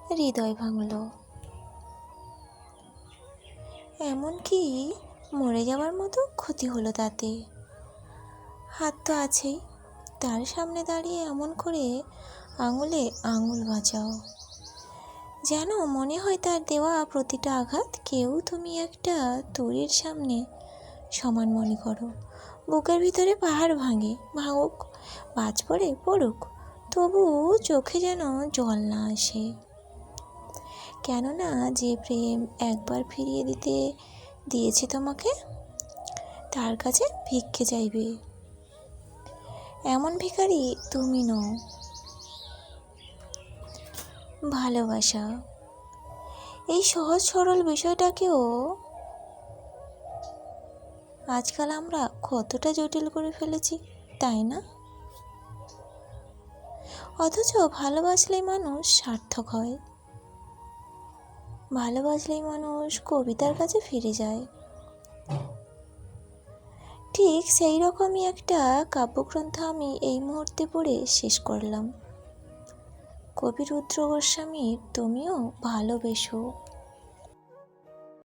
হৃদয় ভাঙল। এমনকি মরে যাওয়ার মতো ক্ষতি হলো তাতে। হাত তো আছেই, তার সামনে দাঁড়িয়ে এমন করে আঙুলে আঙুল বাঁচাও, যেন মনে হয় তার দেওয়া প্রতিটা আঘাত কেউ তুমি একটা তরীর সামনে সমান মনে করো। বুকের ভিতরে পাহাড় ভাঙুক, বাজ পড়ে পড়ুক, তবু চোখে যেন জল না আসে। কেননা যে প্রেম একবার ফিরিয়ে দিয়েছে তোমাকে, তার কাছে ভিক্ষে চাইবে এমন ভিখারি তুমি নও। ভালোবাসা, এই সহজ সরল বিষয়টাকেও আজকাল আমরা কতটা জটিল করে ফেলেছি, তাই না? অথচ ভালোবাসলেই মানুষ সার্থক হয়, ভালোবাসলেই মানুষ কবিতার কাছে ফিরে যায়। ঠিক সেই রকমই একটা কাব্যগ্রন্থ আমি এই মুহূর্তে পড়ে শেষ করলাম। কবি রুদ্র গোস্বামীর তুমিও ভালোবেসো।